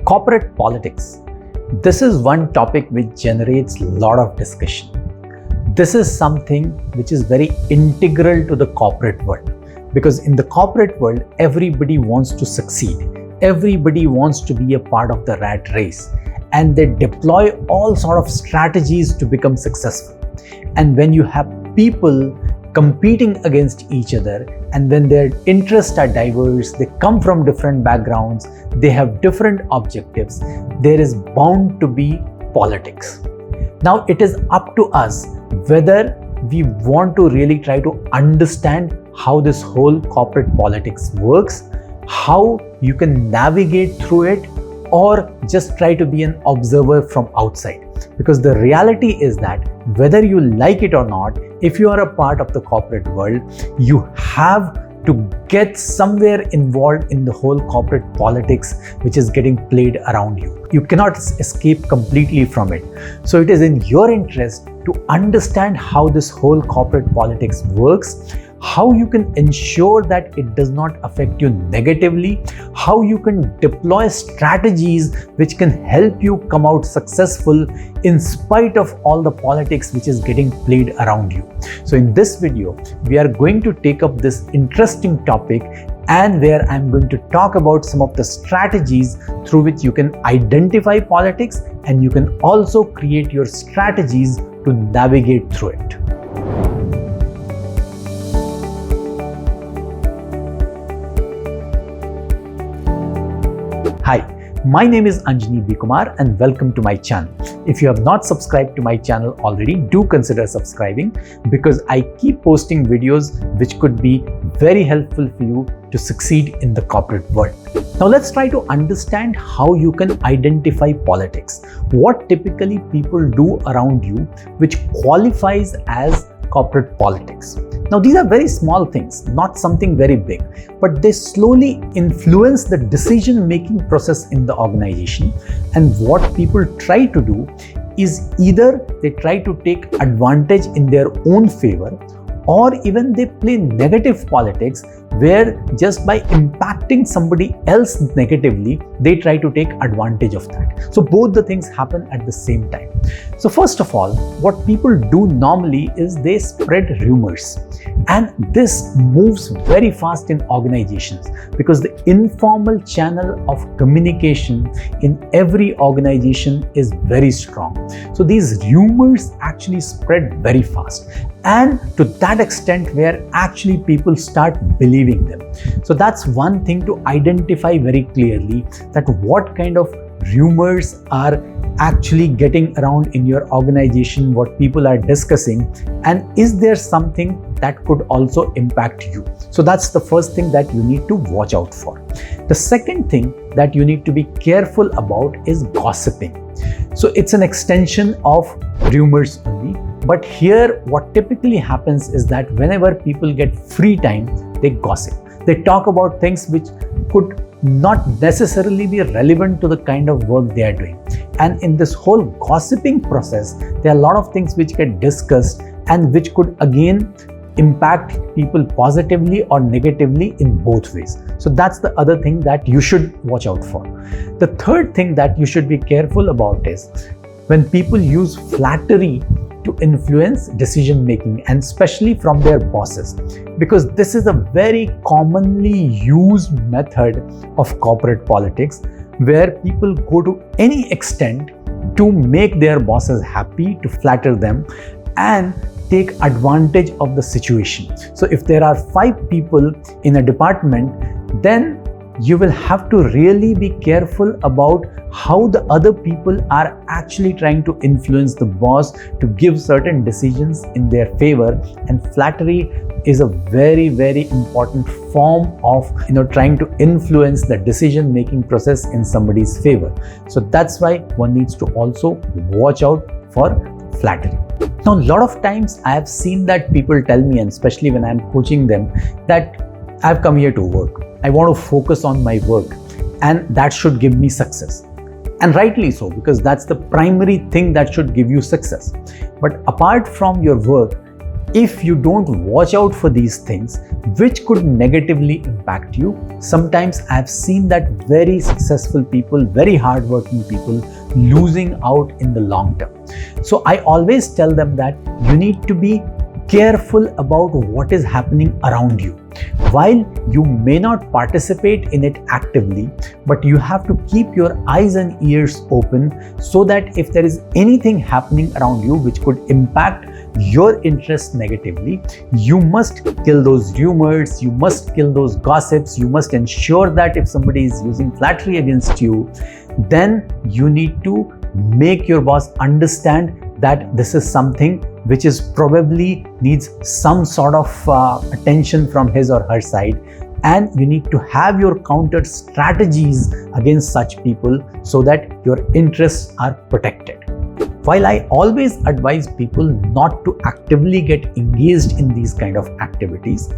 Corporate politics. This is one topic which generates a lot of discussion. This is something which is very integral to the corporate world, because in the corporate world, everybody wants to succeed. Everybody wants to be a part of the rat race, and they deploy all sort of strategies to become successful. And when you have people competing against each other, and when their interests are diverse, they come from different backgrounds, they have different objectives, there is bound to be politics. Now it is up to us whether we want to really try to understand how this whole corporate politics works, how you can navigate through it, or just try to be an observer from outside. Because the reality is that whether you like it or not, if you are a part of the corporate world, you have to get somewhere involved in the whole corporate politics which is getting played around you. You cannot escape completely from it. So it is in your interest to understand how this whole corporate politics works, how you can ensure that it does not affect you negatively, how you can deploy strategies which can help you come out successful in spite of all the politics which is getting played around you. So in this video, we are going to take up this interesting topic, and where I'm going to talk about some of the strategies through which you can identify politics, and you can also create your strategies to navigate through it. Hi, my name is Anjani B. Kumar and welcome to my channel. If you have not subscribed to my channel already, do consider subscribing, because I keep posting videos which could be very helpful for you to succeed in the corporate world. Now let's try to understand how you can identify politics. What typically people do around you which qualifies as corporate politics. Now these are very small things, not something very big, but they slowly influence the decision-making process in the organization. And what people try to do is either they try to take advantage in their own favor, or even they play negative politics, where just by impacting somebody else negatively, they try to take advantage of that. So both the things happen at the same time. So first of all, what people do normally is they spread rumors. And this moves very fast in organizations, because the informal channel of communication in every organization is very strong. So these rumors actually spread very fast, and to that extent where actually people start believing them. So that's one thing to identify very clearly, that what kind of rumors are actually getting around in your organization, what people are discussing, and is there something that could also impact you. So that's the first thing that you need to watch out for. The second thing that you need to be careful about is gossiping. So it's an extension of rumors only, but here what typically happens is that whenever people get free time, they gossip. They talk about things which could not necessarily be relevant to the kind of work they are doing. And in this whole gossiping process, there are a lot of things which get discussed and which could again impact people positively or negatively in both ways. So that's the other thing that you should watch out for. The third thing that you should be careful about is when people use flattery to influence decision making, and especially from their bosses, because this is a very commonly used method of corporate politics, where people go to any extent to make their bosses happy, to flatter them and take advantage of the situation. So if there are 5 people in a department, then you will have to really be careful about how the other people are actually trying to influence the boss to give certain decisions in their favor. And flattery is a very, very important form of trying to influence the decision-making process in somebody's favor. So that's why one needs to also watch out for flattery. Now, a lot of times I have seen that people tell me, and especially when I'm coaching them, that I've come here to work. I want to focus on my work, and that should give me success. And rightly so, because that's the primary thing that should give you success. But apart from your work, if you don't watch out for these things, which could negatively impact you. Sometimes I've seen that very successful people, very hardworking people losing out in the long term. So I always tell them that you need to be careful about what is happening around you. While you may not participate in it actively, but you have to keep your eyes and ears open so that if there is anything happening around you which could impact your interest negatively, you must kill those rumors, you must kill those gossips, you must ensure that if somebody is using flattery against you, then you need to make your boss understand that this is something which is probably needs some sort of attention from his or her side, and you need to have your counter strategies against such people so that your interests are protected. While I always advise people not to actively get engaged in these kind of activities,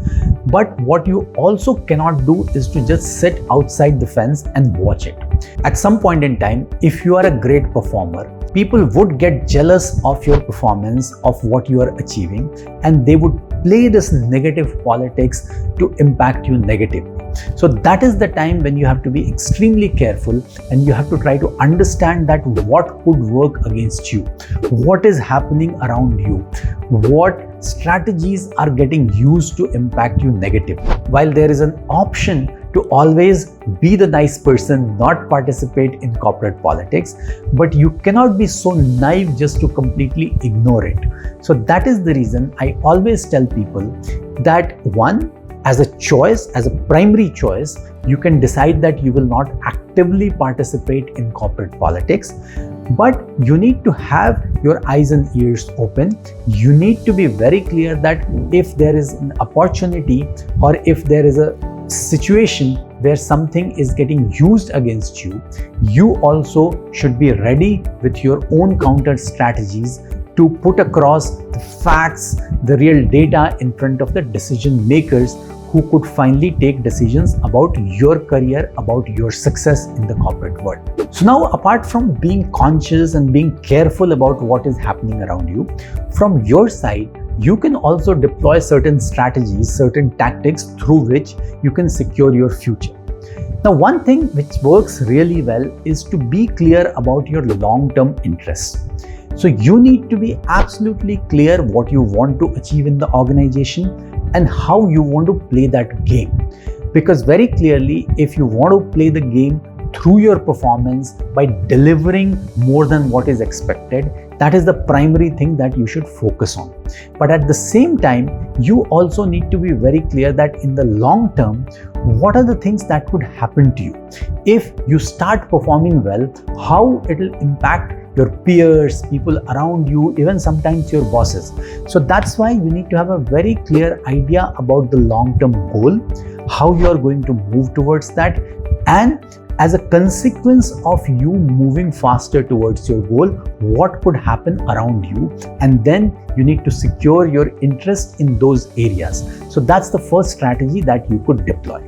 but what you also cannot do is to just sit outside the fence and watch it. At some point in time, if you are a great performer, people would get jealous of your performance, of what you are achieving, and they would play this negative politics to impact you negatively. So that is the time when you have to be extremely careful and you have to try to understand that what could work against you, what is happening around you, what strategies are getting used to impact you negatively. While there is an option to always be the nice person, not participate in corporate politics, but you cannot be so naive just to completely ignore it. So that is the reason I always tell people that one, as a choice, as a primary choice, you can decide that you will not actively participate in corporate politics, but you need to have your eyes and ears open. You need to be very clear that if there is an opportunity or if there is a situation where something is getting used against you, you also should be ready with your own counter strategies to put across the facts, the real data in front of the decision makers who could finally take decisions about your career, about your success in the corporate world. So now, apart from being conscious and being careful about what is happening around you, from your side, you can also deploy certain strategies, certain tactics through which you can secure your future. Now, one thing which works really well is to be clear about your long-term interests. So you need to be absolutely clear what you want to achieve in the organization and how you want to play that game. Because very clearly, if you want to play the game through your performance by delivering more than what is expected, that is the primary thing that you should focus on. But at the same time, you also need to be very clear that in the long term, what are the things that could happen to you? If you start performing well, how it will impact your peers, people around you, even sometimes your bosses. So that's why you need to have a very clear idea about the long-term goal, how you are going to move towards that, and as a consequence of you moving faster towards your goal, what could happen around you, and then you need to secure your interest in those areas. So that's the first strategy that you could deploy.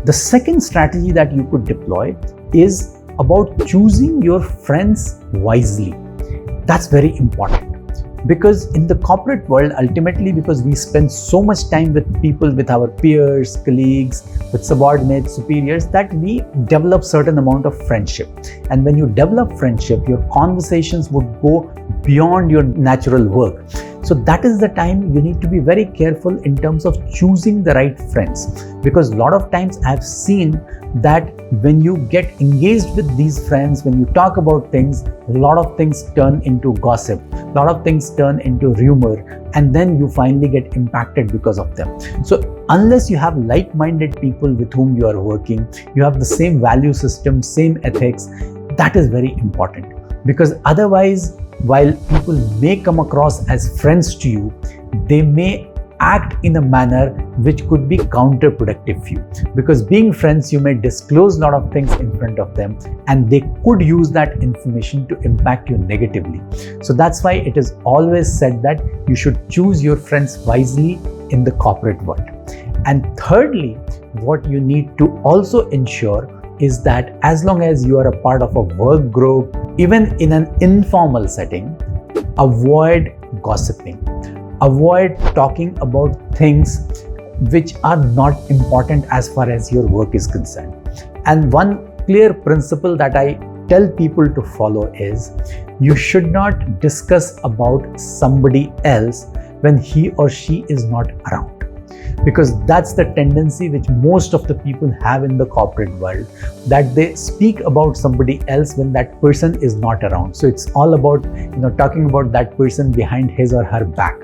The second strategy that you could deploy is about choosing your friends wisely. That's very important. Because in the corporate world, ultimately, because we spend so much time with people, with our peers, colleagues, with subordinates, superiors, that we develop certain amount of friendship. And when you develop friendship, your conversations would go beyond your natural work. So that is the time you need to be very careful in terms of choosing the right friends. Because a lot of times I've seen that when you get engaged with these friends, when you talk about things, a lot of things turn into gossip, a lot of things turn into rumor, and then you finally get impacted because of them. So unless you have like-minded people with whom you are working, you have the same value system, same ethics, that is very important. Because otherwise, while people may come across as friends to you, they may act in a manner which could be counterproductive for you. Because being friends, you may disclose a lot of things in front of them and they could use that information to impact you negatively. So that's why it is always said that you should choose your friends wisely in the corporate world. And thirdly, what you need to also ensure is that as long as you are a part of a work group, even in an informal setting, avoid gossiping. avoid talking about things which are not important as far as your work is concerned. And one clear principle that I tell people to follow is you should not discuss about somebody else when he or she is not around. Because that's the tendency which most of the people have in the corporate world, that they speak about somebody else when that person is not around. So it's all about, talking about that person behind his or her back.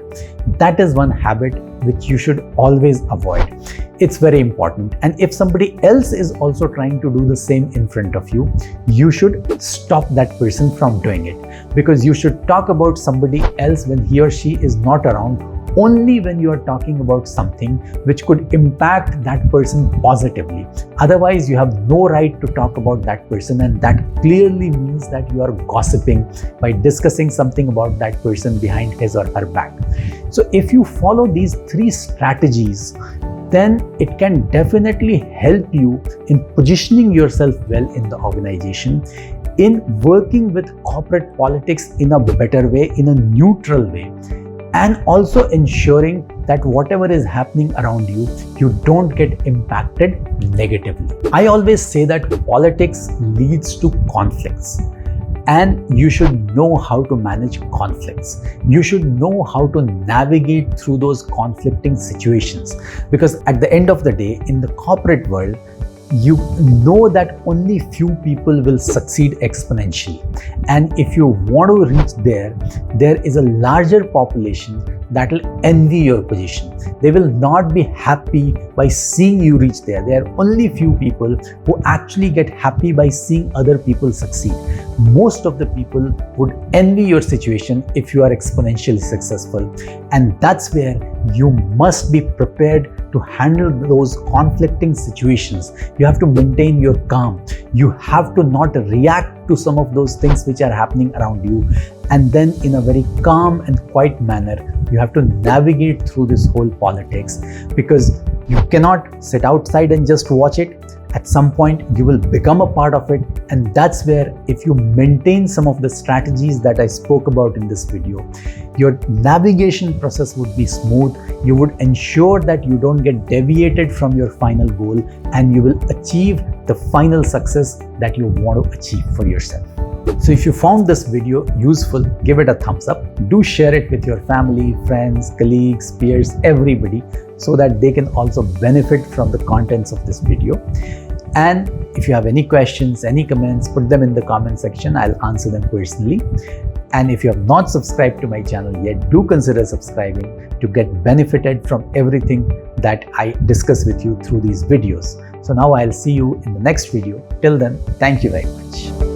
That is one habit which you should always avoid. It's very important. And if somebody else is also trying to do the same in front of you, you should stop that person from doing it. Because you should talk about somebody else when he or she is not around only when you are talking about something which could impact that person positively. Otherwise, you have no right to talk about that person, and that clearly means that you are gossiping by discussing something about that person behind his or her back. So if you follow these 3 strategies, then it can definitely help you in positioning yourself well in the organization, in working with corporate politics in a better way, in a neutral way, and also ensuring that whatever is happening around you, you don't get impacted negatively. I always say that politics leads to conflicts, and you should know how to manage conflicts. You should know how to navigate through those conflicting situations, because at the end of the day, in the corporate world, you know that only few people will succeed exponentially. And if you want to reach there is a larger population that will envy your position. They will not be happy by seeing you reach there. There are only few people who actually get happy by seeing other people succeed. Most of the people would envy your situation if you are exponentially successful. And that's where you must be prepared to handle those conflicting situations. You have to maintain your calm. You have to not react to some of those things which are happening around you. And then in a very calm and quiet manner, you have to navigate through this whole politics, because you cannot sit outside and just watch it. At some point, you will become a part of it. And that's where, if you maintain some of the strategies that I spoke about in this video, your navigation process would be smooth. You would ensure that you don't get deviated from your final goal, and you will achieve the final success that you want to achieve for yourself. So if you found this video useful, give it a thumbs up. Do share it with your family, friends, colleagues, peers, everybody, so that they can also benefit from the contents of this video. And if you have any questions, any comments, put them in the comment section. I'll answer them personally. And if you have not subscribed to my channel yet, do consider subscribing to get benefited from everything that I discuss with you through these videos. So now I'll see you in the next video. Till then, thank you very much.